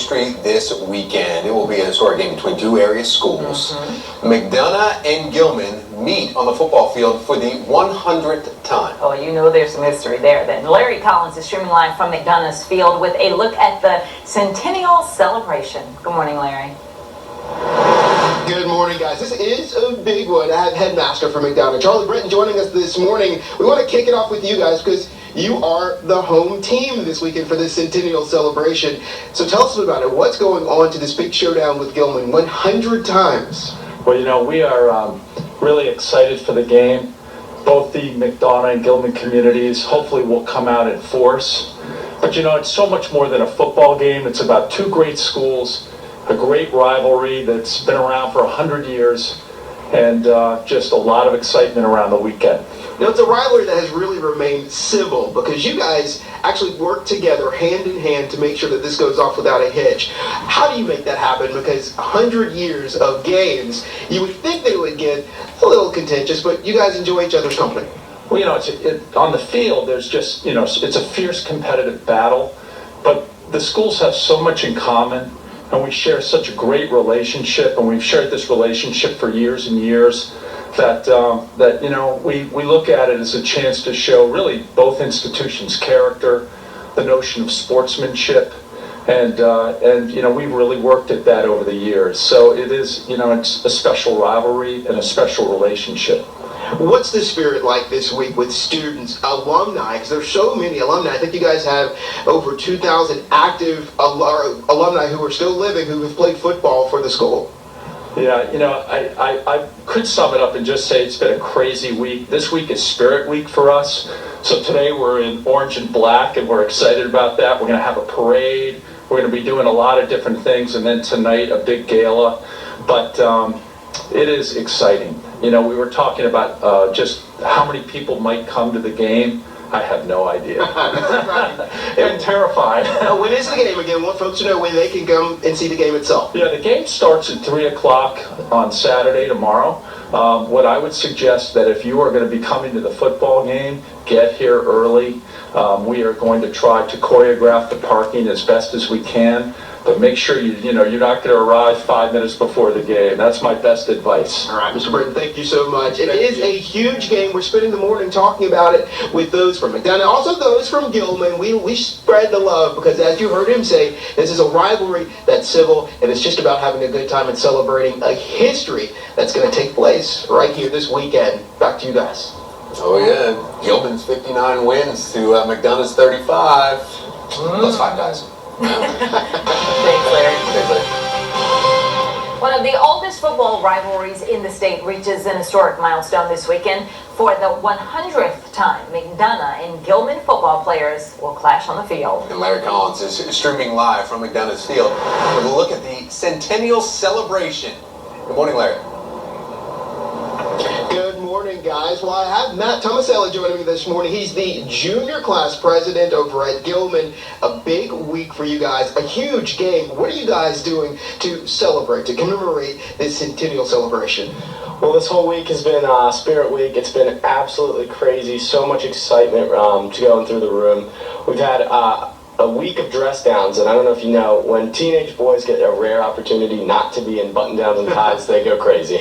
history this weekend. It will be a historic game between two area schools. McDonough and Gilman meet on the football field for the 100th time. Oh, you know there's some history there then. Larry Collins is streaming live from McDonough's field with a look at the centennial celebration. Good morning, Larry. Good morning, guys. This is a big one. I have headmaster for McDonough, Charlie Britton, joining us this morning. We want to kick it off with you guys because you are the home team this weekend for this centennial celebration. So tell us about it. What's going on to this big showdown with Gilman 100 times? Well, you know, we are really excited for the game. Both the McDonough and Gilman communities hopefully will come out in force. But you know, it's so much more than a football game. It's about two great schools, a great rivalry that's been around for 100 years, and just a lot of excitement around the weekend. Now, it's a rivalry that has really remained civil because you guys actually work together hand in hand to make sure that this goes off without a hitch. How do you make that happen? Because 100 years of games, you would think they would get a little contentious, but you guys enjoy each other's company. Well, you know, on the field, there's just, you know, it's a fierce competitive battle, but the schools have so much in common, and we share such a great relationship, and we've shared this relationship for years and years, that you know, we look at it as a chance to show really both institutions' character, the notion of sportsmanship, and you know, we've really worked at that over the years. So it is, you know, it's a special rivalry and a special relationship. What's the spirit like this week with students, alumni? Because there's so many alumni. I think you guys have over 2,000 active alumni who are still living, who have played football for the school. Yeah, you know, I could sum it up and just say it's been a crazy week. This week is Spirit Week for us. So today we're in orange and black, and we're excited about that. We're going to have a parade. We're going to be doing a lot of different things, and then tonight a big gala. But it is exciting. You know, we were talking about just how many people might come to the game. I have no idea. I'm terrified. When is the game again? I want folks to know when they can come and see the game itself. Yeah, the game starts at 3 o'clock on Saturday, tomorrow. What I would suggest that if you are going to be coming to the football game, get here early. We are going to try to choreograph the parking as best as we can. But make sure you're not going to arrive 5 minutes before the game. That's my best advice. All right, Mr. Britton, thank you so much. It is a huge game. We're spending the morning talking about it with those from McDonough, also those from Gilman. We spread the love because, as you heard him say, this is a rivalry that's civil, and it's just about having a good time and celebrating a history that's going to take place right here this weekend. Back to you guys. Oh yeah, Gilman's 59 wins to McDonough's 35. Plus 5 guys. Thanks, Larry. Thanks, Larry. One of the oldest football rivalries in the state reaches an historic milestone this weekend. For the 100th time, McDonough and Gilman football players will clash on the field. And Larry Collins is streaming live from McDonough's field with a look at the centennial celebration. Good morning, Larry. Good morning, guys. Well, I have Matt Tomasella joining me this morning. He's the junior class president over at Gilman. A big week for you guys, a huge game. What are you guys doing to celebrate, to commemorate this centennial celebration? Well, this whole week has been Spirit Week. It's been absolutely crazy. So much excitement going through the room. We've had a week of dress downs, and I don't know if you know, when teenage boys get a rare opportunity not to be in button downs and ties, they go crazy.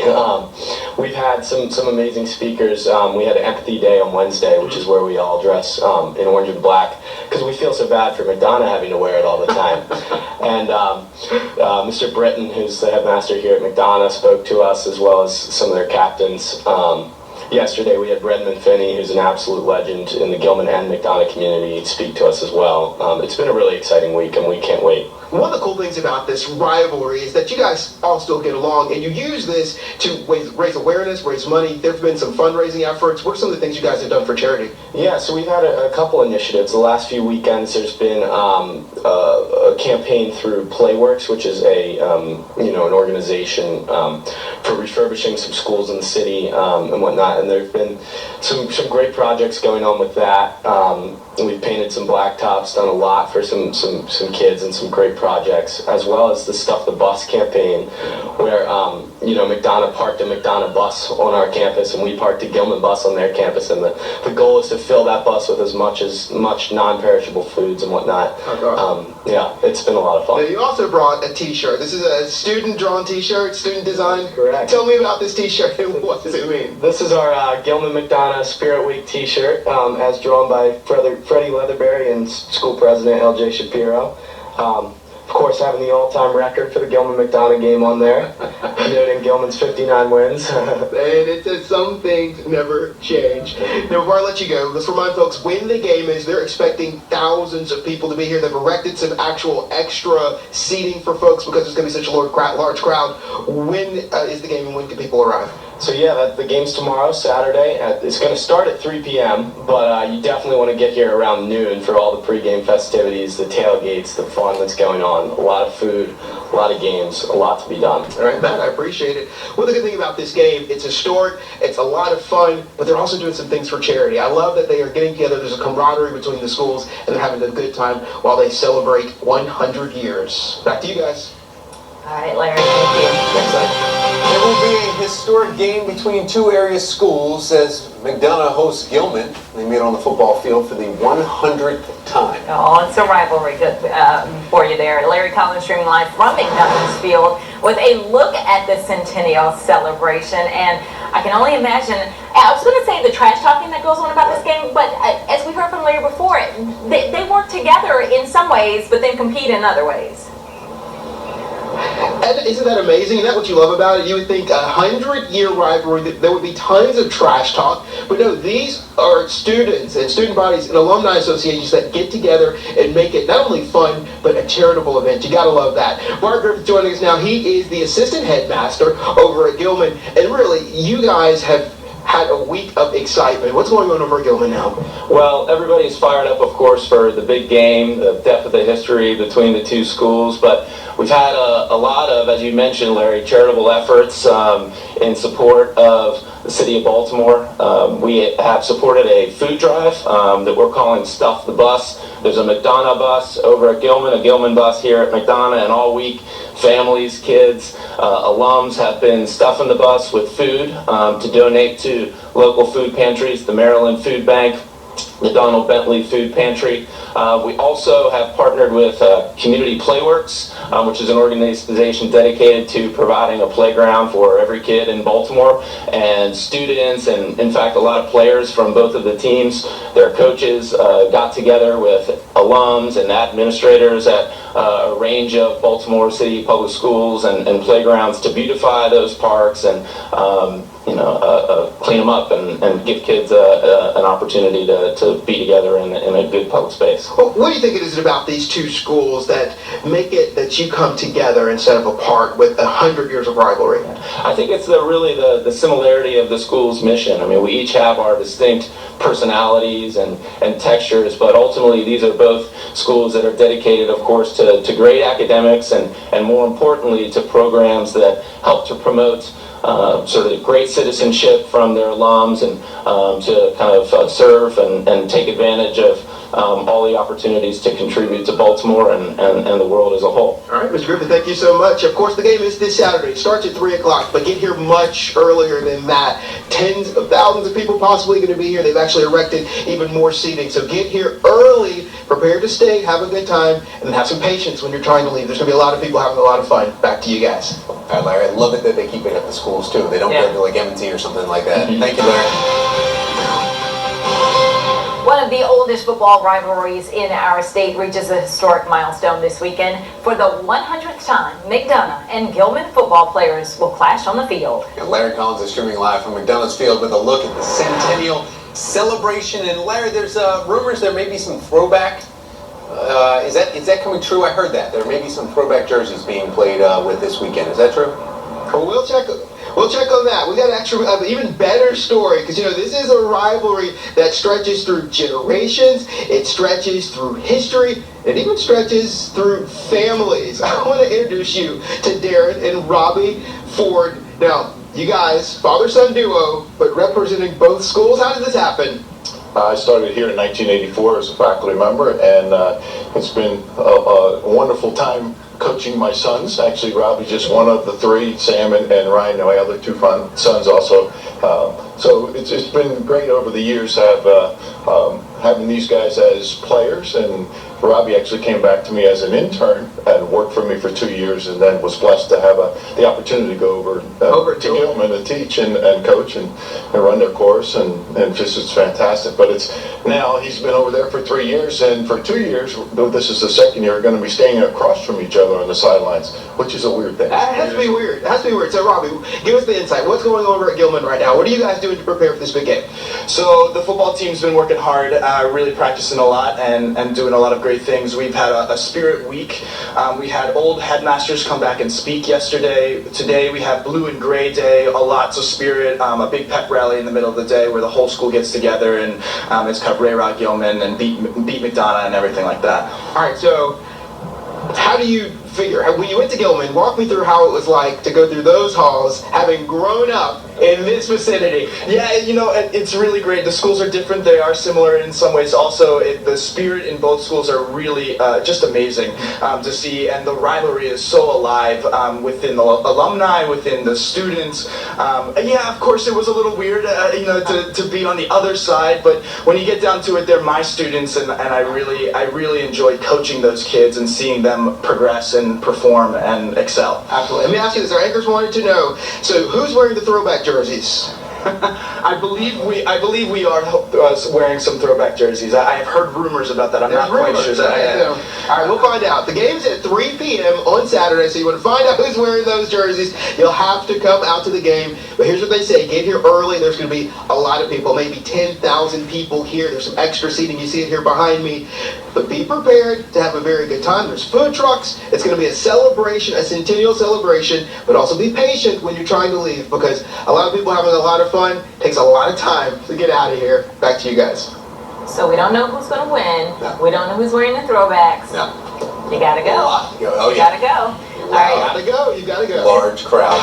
We've had some amazing speakers. We had an Empathy Day on Wednesday, which is where we all dress in orange and black because we feel so bad for McDonough having to wear it all the time. And Mr. Britton, who's the headmaster here at McDonough, spoke to us as well as some of their captains. Yesterday we had Redmond Finney, who's an absolute legend in the Gilman and McDonough community, speak to us as well. It's been a really exciting week, and we can't wait. One of the cool things about this rivalry is that you guys all still get along, and you use this to raise awareness, raise money. There have been some fundraising efforts. What are some of the things you guys have done for charity? Yeah, so we've had a couple initiatives. The last few weekends, there's been a campaign through Playworks, which is an organization for refurbishing some schools in the city and whatnot. And there've been some great projects going on with that. We've painted some blacktops, done a lot for some kids, and some great projects, as well as the Stuff the Bus campaign, where McDonough parked a McDonough bus on our campus, and we parked a Gilman bus on their campus, and the goal is to fill that bus with as much non-perishable foods and whatnot. Yeah, it's been a lot of fun. Now, you also brought a T-shirt. This is a student-drawn T-shirt, student design. Correct. Tell me about this T-shirt and what does it mean? This is our Gilman McDonough Spirit Week T-shirt, as drawn by Freddie Leatherberry and school president L.J. Shapiro. Of course, having the all-time record for the Gilman McDonough game on there, noting Gilman's 59 wins. And it says some things never change. Now, before I let you go, let's remind folks when the game is. They're expecting thousands of people to be here. They've erected some actual extra seating for folks because it's going to be such a large crowd. When is the game and when can people arrive? So yeah, the game's tomorrow, Saturday. It's going to start at 3 p.m., but you definitely want to get here around noon for all the pregame festivities, the tailgates, the fun that's going on. A lot of food, a lot of games, a lot to be done. All right, Matt, I appreciate it. Well, the good thing about this game, it's historic, it's a lot of fun, but they're also doing some things for charity. I love that they are getting together. There's a camaraderie between the schools, and they're having a good time while they celebrate 100 years. Back to you guys. All right, Larry, thank you. Next time. There will be a historic game between two area schools as McDonough hosts Gilman. They meet on the football field for the 100th time. Oh, it's a rivalry. Good for you there. Larry Collins streaming live from McDonough's Field with a look at the centennial celebration. And I can only imagine, I was going to say the trash talking that goes on about this game, but as we heard from Larry before, they work together in some ways, but then compete in other ways. And isn't that amazing? Isn't that what you love about it? You would think 100-year rivalry, that there would be tons of trash talk. But no, these are students and student bodies and alumni associations that get together and make it not only fun, but a charitable event. You got to love that. Mark Griffith joining us now. He is the assistant headmaster over at Gilman. And really, you guys have had a week of excitement. What's going on over at Gilman now? Well, everybody's fired up, of course, for the big game, the depth of the history between the two schools, but we've had a lot of, as you mentioned, Larry, charitable efforts in support of the city of Baltimore. We have supported a food drive that we're calling Stuff the Bus. There's a McDonough bus over at Gilman, a Gilman bus here at McDonough, and all week families, kids, alums have been stuffing the bus with food to donate to local food pantries, the Maryland Food Bank, the Donald Bentley Food Pantry. We also have partnered with Community Playworks, which is an organization dedicated to providing a playground for every kid in Baltimore, and students, and in fact a lot of players from both of the teams, their coaches got together with alums and administrators at a range of Baltimore City public schools and playgrounds to beautify those parks and clean them up and give kids an opportunity to be together in a good public space. Well, what do you think it is about these two schools that make it that you come together instead of apart with 100 years of rivalry? I think it's really the similarity of the school's mission. I mean, we each have our distinct personalities and textures, but ultimately these are both schools that are dedicated, of course, to great academics and more importantly to programs that help to promote sort of great citizenship from their alums and to kind of serve and take advantage of all the opportunities to contribute to Baltimore and the world as a whole. All right, Mr. Griffin, thank you so much. Of course, the game is this Saturday. It starts at 3 o'clock, but get here much earlier than that. Tens of thousands of people possibly going to be here. They've actually erected even more seating. So get here early, prepare to stay, have a good time, and then have some patience when you're trying to leave. There's going to be a lot of people having a lot of fun. Back to you guys. All right, Larry, I love it that they keep it at the schools too. They don't go to like M&T or something like that. Thank you, Larry. One of the oldest football rivalries in our state reaches a historic milestone this weekend. For the 100th time, McDonough and Gilman football players will clash on the field. And Larry Collins is streaming live from McDonough's Field with a look at the centennial celebration. And Larry, there's rumors there may be some throwback. Is that coming true? I heard that. There may be some throwback jerseys being played with this weekend. Is that true? Well, we'll check on that. We got an even better story because, this is a rivalry that stretches through generations. It stretches through history. It even stretches through families. I want to introduce you to Darren and Robbie Ford. Now, you guys, father-son duo, but representing both schools. How did this happen? I started here in 1984 as a faculty member, and it's been a wonderful time coaching my sons. Actually, Robbie's just one of the three, Sam and Ryan, my other two sons also. So it's been great over the years having these guys as players, and Robbie actually came back to me as an intern and worked for me for 2 years, and then was blessed to have the opportunity to go over to Gilman and teach and coach and run their course, and just it's fantastic. But now he's been over there for 3 years, and for 2 years, though this is the second year, we're going to be staying across from each other on the sidelines, which is a weird thing. That has to be weird. It has to be weird. So, Robbie, give us the insight. What's going on over at Gilman right now? What are you guys doing to prepare for this big game? So the football team's been working hard, really practicing a lot and doing a lot of great things. We've had a spirit week. We had old headmasters come back and speak yesterday. Today we have blue and gray day, lots of spirit, a big pep rally in the middle of the day where the whole school gets together, and it's kind of Ray Rock Gilman and beat McDonough and everything like that. All right, so how do you figure, when you went to Gilman, walk me through how it was like to go through those halls, having grown up in this vicinity. Yeah, it's really great. The schools are different. They are similar in some ways. Also, the spirit in both schools are really just amazing to see, and the rivalry is so alive within the alumni, within the students. Yeah, of course, it was a little weird, to be on the other side, but when you get down to it, they're my students, and I really enjoyed coaching those kids and seeing them progress and perform and excel. Absolutely. Let me ask you this. Our anchors wanted to know, so who's wearing the throwback jerseys? I believe we are wearing some throwback jerseys. I have heard rumors about that. I'm not quite sure. All right, we'll find out. The game's at 3 p.m. on Saturday, so you want to find out who's wearing those jerseys, you'll have to come out to the game. But here's what they say. Get here early. There's going to be a lot of people, maybe 10,000 people here. There's some extra seating. You see it here behind me. But be prepared to have a very good time. There's food trucks. It's going to be a celebration, a centennial celebration, but also be patient when you're trying to leave, because a lot of people are having a lot of fun. It takes a lot of time to get out of here. Back to you guys. So we don't know who's going to win. No. We don't know who's wearing the throwbacks. No. You got to go. Oh, You yeah. got to go. All right. You gotta go. Large crowd.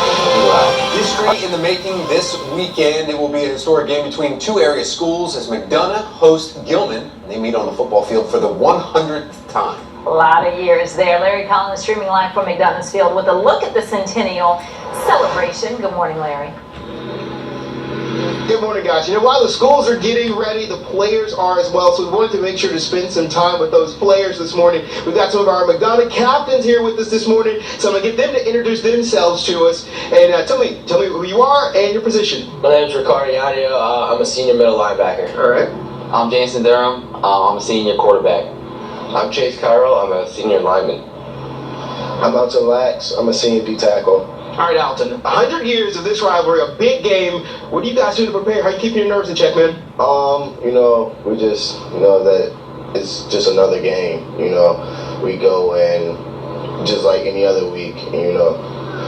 History in the making this weekend. It will be a historic game between two area schools as McDonough hosts Gilman. They meet on the football field for the 100th time. A lot of years there. Larry Collins streaming live from McDonough's Field with a look at the centennial celebration. Good morning, Larry. Good morning, guys. While the schools are getting ready, the players are as well. So we wanted to make sure to spend some time with those players this morning. We've got some of our McDonough captains here with us this morning. So I'm going to get them to introduce themselves to us. And tell me who you are and your position. My name is Ricardo Yadio. I'm a senior middle linebacker. All right. I'm Jason Durham. I'm a senior quarterback. I'm Chase Cairo. I'm a senior lineman. I'm Alton Lax. I'm a senior D tackle. All right, Alton. 100 years of this rivalry, a big game. What do you guys do to prepare? How are you keeping your nerves in check, man? We just, that it's just another game. We go in just like any other week,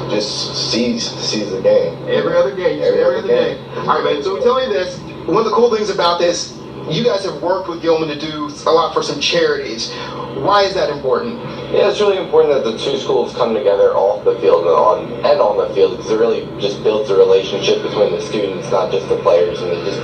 just seize the game. Every other game. Every other game. All right, man. So tell me this. One of the cool things about this, you guys have worked with Gilman to do a lot for some charities. Why is that important? Yeah, it's really important that the two schools come together off the field and on the field, because it really just builds a relationship between the students, not just the players, and it just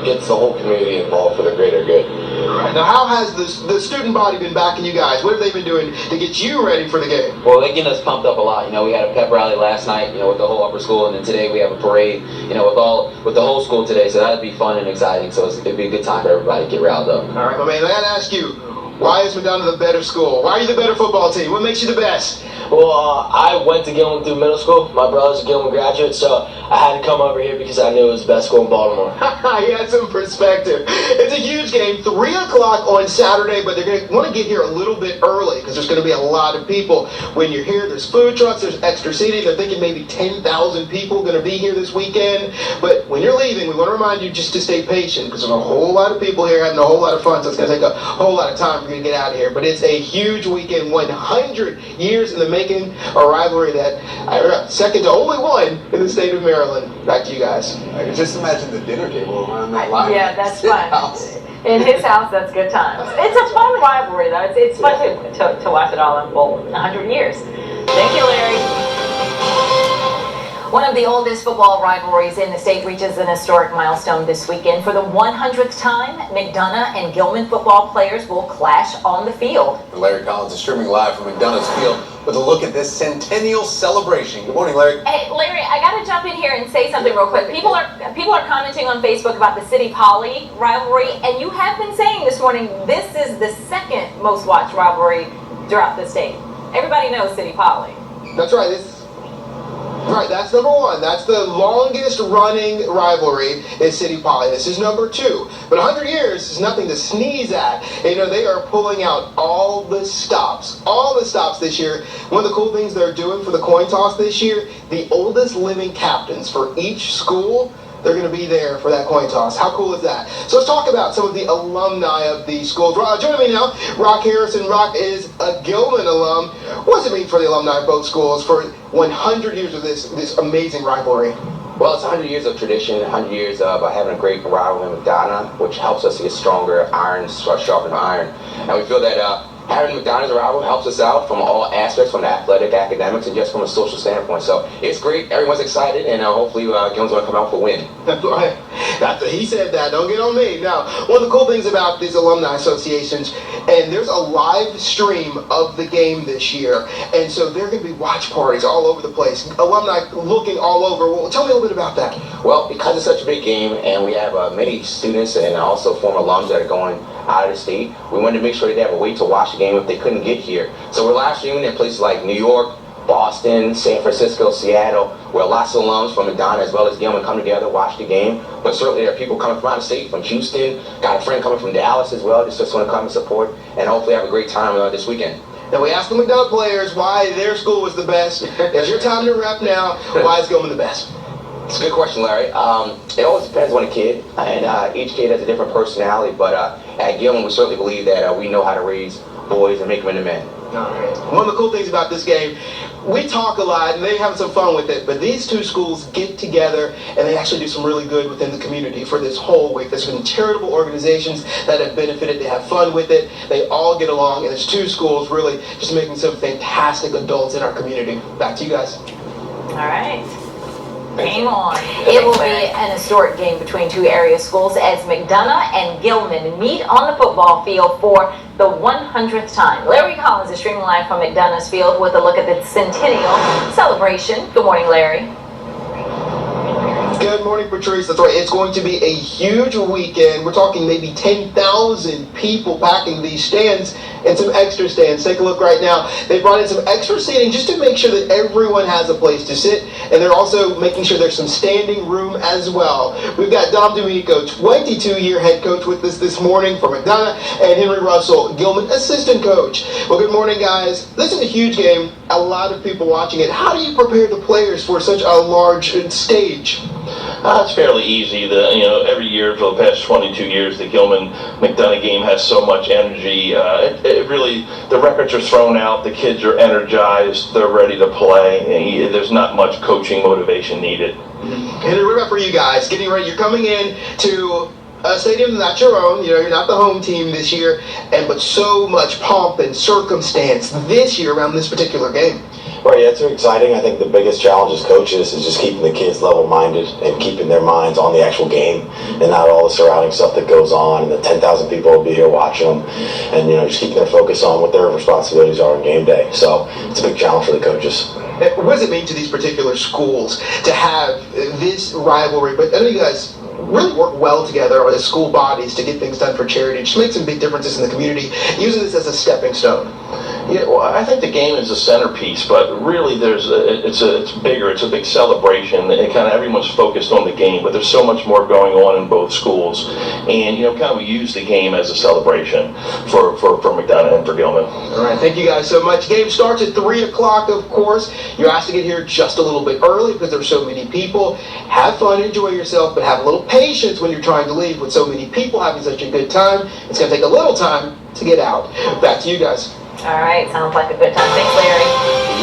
gets the whole community involved for the greater good. All right. Now, how has the student body been backing you guys? What have they been doing to get you ready for the game? Well, they're getting us pumped up a lot. We had a pep rally last night, with the whole upper school, and then today we have a parade, with the whole school today. So that'd be fun and exciting. So it'd be a good time for everybody to get riled up. All right, my man. I gotta ask you, why is McDonough the better school? Why are you the better football team? What makes you the best? Well, I went to Gilman through middle school. My brother's a Gilman graduate, so I had to come over here because I knew it was the best school in Baltimore. He had some perspective. It's a huge game, 3 o'clock on Saturday, but they're going to want to get here a little bit early because there's going to be a lot of people. When you're here, there's food trucks, there's extra seating. They're thinking maybe 10,000 people going to be here this weekend. But when you're leaving, we want to remind you just to stay patient because there's a whole lot of people here having a whole lot of fun, so it's going to take a whole lot of time for you to get out of here. But it's a huge weekend, 100 years in the making, a rivalry that second to only one in the state of Maryland. Back to you guys. I can just imagine the dinner table around that line. Yeah, that's fun. In his house, that's good times. It's a fun rivalry, though. It's fun to watch it all unfold. 100 years. Thank you, Larry. One of the oldest football rivalries in the state reaches an historic milestone this weekend. For the 100th time, McDonough and Gilman football players will clash on the field. And Larry Collins is streaming live from McDonough's Field with a look at this centennial celebration. Good morning, Larry. Hey, Larry, I got to jump in here and say something real quick. People are commenting on Facebook about the City Poly rivalry, and you have been saying this morning this is the second most watched rivalry throughout the state. Everybody knows City Poly. That's right. That's number one. That's the longest running rivalry in City Poly. This is number two. But 100 years is nothing to sneeze at. You know, they are pulling out all the stops this year. One of the cool things they're doing for the coin toss this year, the oldest living captains for each school, they're going to be there for that coin toss. How cool is that? So let's talk about some of the alumni of these schools. Joining me now, Rock Harrison. Rock is a Gilman alum. What does it mean for the alumni of both schools for 100 years of this amazing rivalry? Well, it's 100 years of tradition, 100 years of having a great rivalry in McDonough, which helps us get stronger, iron sharpen iron. And we feel that having McDonough as a rival helps us out from all aspects, from the athletic, academics, and just from a social standpoint. So it's great. Everyone's excited, and hopefully Gilman's going to come out for a win. That's right. He said that. Don't get on me. Now, one of the cool things about these alumni associations, and there's a live stream of the game this year, and so there are going to be watch parties all over the place. Alumni looking all over. Well, tell me a little bit about that. Well, because it's such a big game, and we have many students and also former alums that are going out of the state, we wanted to make sure they have a way to watch the game if they couldn't get here. So we're live streaming in places like New York, Boston, San Francisco, Seattle, where lots of alums from McDonough as well as Gilman come together, watch the game. But certainly there are people coming from out of state, from Houston, got a friend coming from Dallas as well, just want to come and support, and hopefully have a great time this weekend. Now we asked the McDonough players why their school was the best. It's your time to rep now. Why is Gilman the best? It's a good question, Larry. It always depends on a kid, and each kid has a different personality, but at Gilman we certainly believe that we know how to raise boys and make them into men. All right. One of the cool things about this game, we talk a lot and they're having some fun with it, but these two schools get together and they actually do some really good within the community for this whole week. There's been charitable organizations that have benefited, they have fun with it, they all get along, and there's two schools really just making some fantastic adults in our community. Back to you guys. All right. Game on. It will be an historic game between two area schools as McDonough and Gilman meet on the football field for the 100th time. Larry Collins is streaming live from McDonough's Field with a look at the centennial celebration. Good morning, Larry. Good morning, Patrice. That's right. It's going to be a huge weekend. We're talking maybe 10,000 people packing these stands and some extra stands. Take a look right now. They brought in some extra seating just to make sure that everyone has a place to sit. And they're also making sure there's some standing room as well. We've got Dom Domenico, 22-year head coach, with us this morning for McDonough, and Henry Russell, Gilman assistant coach. Well, good morning, guys. This is a huge game. A lot of people watching it. How do you prepare the players for such a large stage? It's fairly easy. Every year for the past 22 years, the Gilman-McDonough game has so much energy. It really, the records are thrown out. The kids are energized. They're ready to play. There's not much coaching motivation needed. Henry, what about for you guys? Getting ready. You're coming in to a stadium that's not your own. You're not the home team this year, but so much pomp and circumstance this year around this particular game. Right, yeah, it's exciting. I think the biggest challenge as coaches is just keeping the kids level-minded and keeping their minds on the actual game and not all the surrounding stuff that goes on, and the 10,000 people will be here watching them, and just keeping their focus on what their responsibilities are on game day. So it's a big challenge for the coaches. What does it mean to these particular schools to have this rivalry? But I know you guys really work well together as school bodies to get things done for charity, just make some big differences in the community, using this as a stepping stone. Yeah, well, I think the game is a centerpiece, but really it's bigger. It's a big celebration, and kind of everyone's focused on the game, but there's so much more going on in both schools, and we use the game as a celebration for McDonough and for Gilman. All right, thank you guys so much. Game starts at 3 o'clock, of course. You're asked to get here just a little bit early because there's so many people. Have fun, enjoy yourself, but have a little patience when you're trying to leave with so many people having such a good time. It's going to take a little time to get out. Back to you guys. All right, sounds like a good time. Thanks, Larry.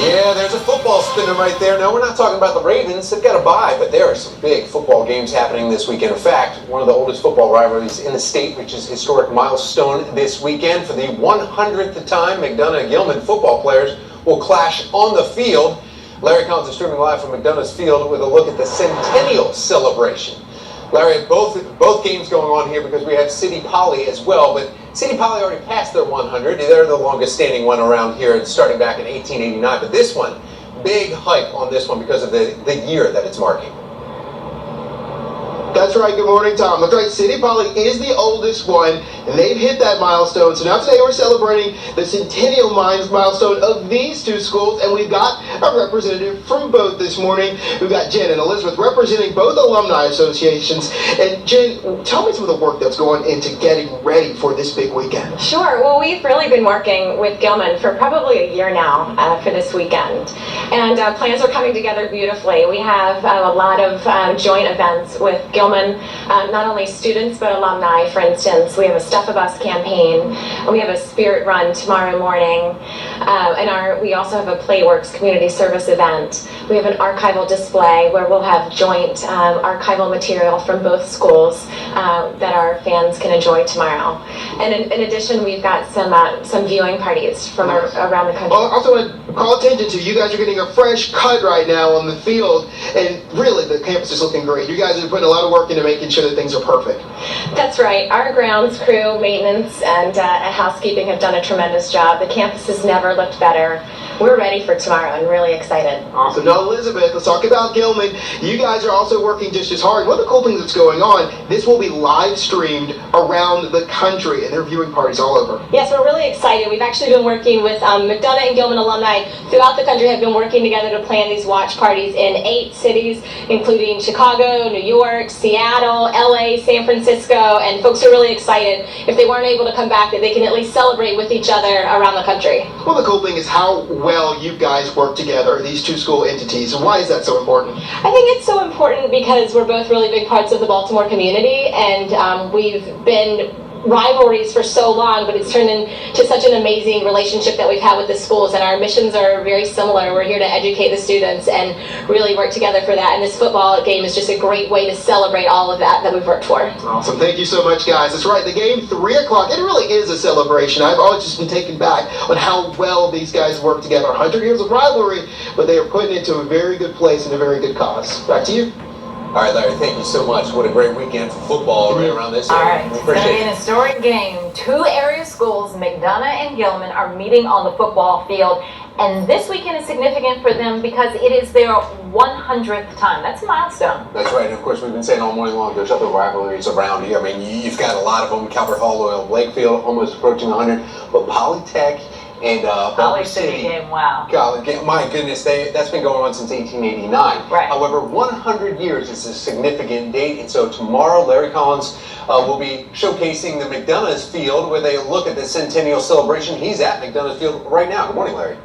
Yeah, there's a football spinner right there. No, we're not talking about the Ravens. They've got a bye, but there are some big football games happening this weekend. In fact, one of the oldest football rivalries in the state, which is historic milestone this weekend. For the 100th time, McDonough and Gilman football players will clash on the field. Larry Collins is streaming live from McDonough's Field with a look at the centennial celebration. Larry, both games going on here because we have City Poly as well, but City Poly already passed their 100. They're the longest standing one around here, starting back in 1889. But this one, big hype on this one because of the year that it's marking. That's right. Good morning, Tom. That's right. City Poly is the oldest one, and they've hit that milestone. So now today we're celebrating the centennial milestone of these two schools, and we've got a representative from both this morning. We've got Jen and Elizabeth representing both alumni associations. And Jen, tell me some of the work that's going into getting ready for this big weekend. Sure. Well, we've really been working with Gilman for probably a year now for this weekend, and plans are coming together beautifully. We have a lot of joint events with Gilman, not only students but alumni. For instance, we have a Stuff a Bus campaign, we have a spirit run tomorrow morning, and we also have a Playworks community service event. We have an archival display where we'll have joint archival material from both schools that our fans can enjoy tomorrow. And in addition, we've got some viewing parties from around the country. Well, I also want to call attention to you guys are getting a fresh cut right now on the field, and really the campus is looking great. You guys are putting a lot of work into making sure that things are perfect. That's right. Our grounds crew, maintenance, and housekeeping have done a tremendous job. The campus has never looked better. We're ready for tomorrow and really excited. Awesome. Now, Elizabeth, let's talk about Gilman. You guys are also working just as hard. One of the cool things that's going on, this will be live streamed around the country, and they're viewing parties all over. Yes, we're really excited. We've actually been working with McDonough and Gilman alumni throughout the country, have been working together to plan these watch parties in 8 cities, including Chicago, New York, Seattle, LA, San Francisco, and folks are really excited if they weren't able to come back that they can at least celebrate with each other around the country. Well, the cool thing is how well you guys work together, these two school entities. Why is that so important? I think it's so important because we're both really big parts of the Baltimore community, and we've been rivalries for so long, but it's turned into such an amazing relationship that we've had with the schools, and our missions are very similar. We're here to educate the students and really work together for that, and this football game is just a great way to celebrate all of that we've worked for. Awesome. Thank you so much, guys. That's right, the game 3 o'clock, it really is a celebration. I've always just been taken back on how well these guys work together. 100 years of rivalry, but they are putting it to a very good place and a very good cause. Back to you. All right, Larry, thank you so much. What a great weekend for football right around this area. All right, it's going to be an historic game. 2 area schools, McDonough and Gilman, are meeting on the football field. And this weekend is significant for them because it is their 100th time. That's a milestone. That's right. And of course, we've been saying all morning long, there's other rivalries around here. I mean, you've got a lot of them. Calvert Hall, Loyal, Blakefield, almost approaching 100. But Polytech and Poly City game, wow. My goodness, that's been going on since 1889. Right. However, 100 years is a significant date, and so tomorrow Larry Collins will be showcasing the McDonough's Field with a look at the centennial celebration. He's at McDonough's Field right now. Good morning, Larry.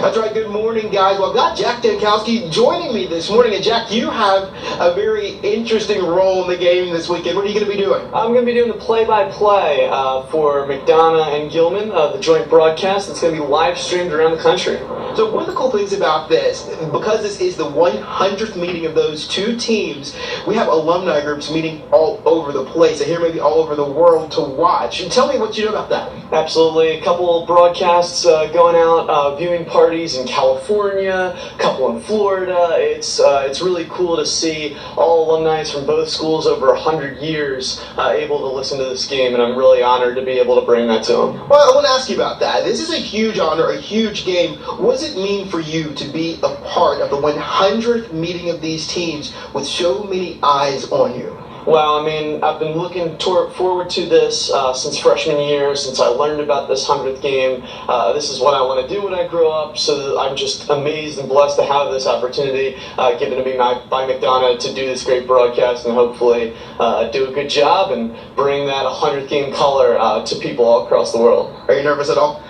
That's right. Good morning, guys. Well, I've got Jack Dankowski joining me this morning. And Jack, you have a very interesting role in the game this weekend. What are you going to be doing? I'm going to be doing the play-by-play for McDonough and Gilman, the joint broadcast. It's going to be live streamed around the country. So one of the cool things about this, because this is the 100th meeting of those two teams, we have alumni groups meeting all over the place, and here maybe all over the world to watch. And tell me what you know about that. Absolutely. A couple of broadcasts going out, viewing parties in California, a couple in Florida. It's really cool to see all alumni from both schools over 100 years able to listen to this game, and I'm really honored to be able to bring that to them. Well, I want to ask you about that. This is a huge honor, a huge game. What does it mean for you to be a part of the 100th meeting of these teams with so many eyes on you? Well, I mean, I've been looking forward to this since freshman year, since I learned about this 100th game. This is what I want to do when I grow up, so I'm just amazed and blessed to have this opportunity given to me by McDonough to do this great broadcast and hopefully do a good job and bring that 100th game color to people all across the world. Are you nervous at all?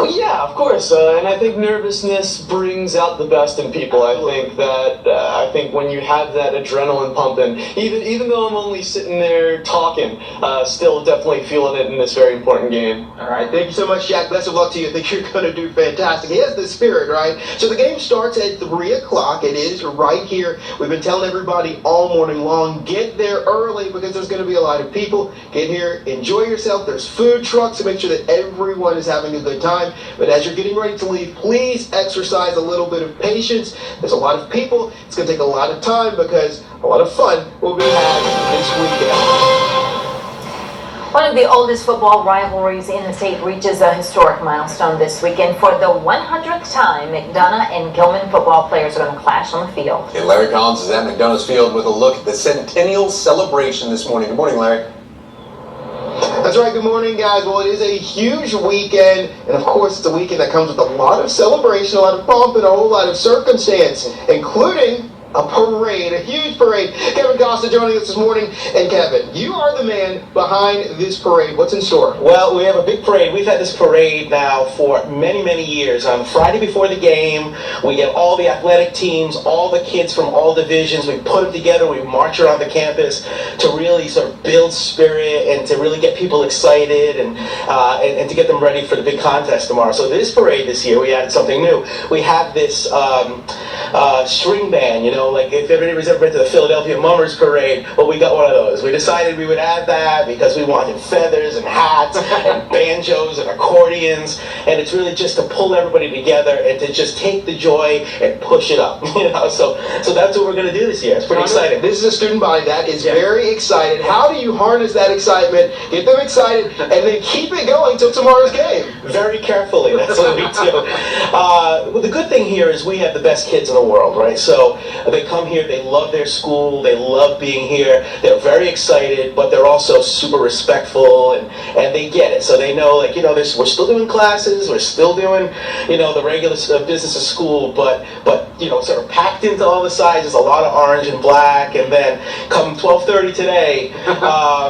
Yeah, of course, and I think nervousness brings out the best in people. I think when you have that adrenaline pumping, even though I'm only sitting there talking, still definitely feeling it in this very important game. All right, thank you so much, Jack. Best of luck to you. I think you're going to do fantastic. He has the spirit, right? So the game starts at 3 o'clock. It is right here. We've been telling everybody all morning long, get there early because there's going to be a lot of people. Get here, enjoy yourself. There's food trucks to make sure that everyone is having a good time. time. But as you're getting ready to leave, please exercise a little bit of patience. There's a lot of people. It's going to take a lot of time because a lot of fun will be had this weekend. One of the oldest football rivalries in the state reaches a historic milestone this weekend. For the 100th time, McDonough and Gilman football players are going to clash on the field. And Larry Collins is at McDonough's Field with a look at the centennial celebration this morning. Good morning, Larry. That's right, good morning, guys. Well, it is a huge weekend, and of course, it's a weekend that comes with a lot of celebration, a lot of pomp, and a whole lot of circumstance, including a parade, a huge parade. Kevin Costa joining us this morning. And Kevin, you are the man behind this parade. What's in store? Well, we have a big parade. We've had this parade now for many, many years. On Friday before the game, we get all the athletic teams, all the kids from all divisions. We put them together. We march around the campus to really sort of build spirit and to really get people excited and to get them ready for the big contest tomorrow. So this parade this year, we added something new. We have this string band, you know, like if everybody's ever been to the Philadelphia Mummers Parade, well, we got one of those. We decided we would add that because we wanted feathers and hats and banjos and accordions, and it's really just to pull everybody together and to just take the joy and push it up. You know, so that's what we're going to do this year. It's pretty exciting. This is a student body that is very excited. How do you harness that excitement, get them excited, and then keep it going till tomorrow's game? Very carefully. That's what we do. Well, the good thing here is we have the best kids in the world, right? So they come here, they love their school, they love being here, they're very excited, but they're also super respectful, and they get it. So they know, like, you know, we're still doing classes, we're still doing, you know, the regular business of school, but you know, sort of packed into all the sizes, a lot of orange and black, and then come 12:30 today,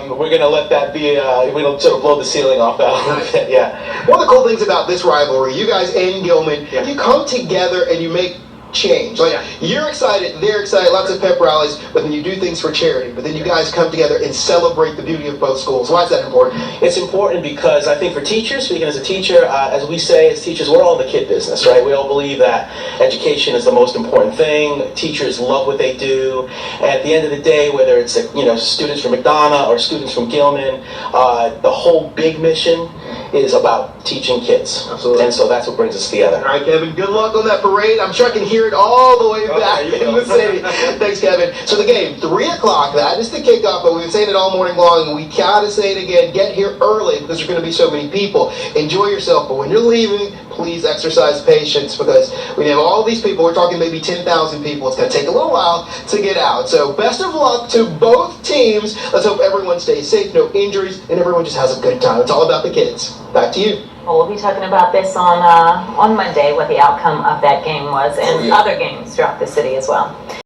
we're going to let that be, we'll sort of blow the ceiling off that a little bit, yeah. One of the cool things about this rivalry, you guys and Gilman, you come together and you make change. Like, you're excited, they're excited, lots of pep rallies, but then you do things for charity. But then you guys come together and celebrate the beauty of both schools. Why is that important? It's important because I think for teachers, speaking as a teacher, as we say as teachers, we're all in the kid business, right? We all believe that education is the most important thing. Teachers love what they do. And at the end of the day, whether it's, you know, students from McDonough or students from Gilman, the whole big mission is about teaching kids. Absolutely. And so that's what brings us together. All right, Kevin, good luck on that parade. I'm sure I can hear it all the way back in the city. Thanks, Kevin. So the game, 3 o'clock, that is the kickoff, but we've been saying it all morning long, and we gotta say it again. Get here early because there's gonna be so many people. Enjoy yourself, but when you're leaving, please exercise patience because we have all these people. We're talking maybe 10,000 people. It's gonna take a little while to get out. So best of luck to both teams. Let's hope everyone stays safe, no injuries, and everyone just has a good time. It's all about the kids. Back to you. Well, we'll be talking about this on Monday, what the outcome of that game was, and other games throughout the city as well.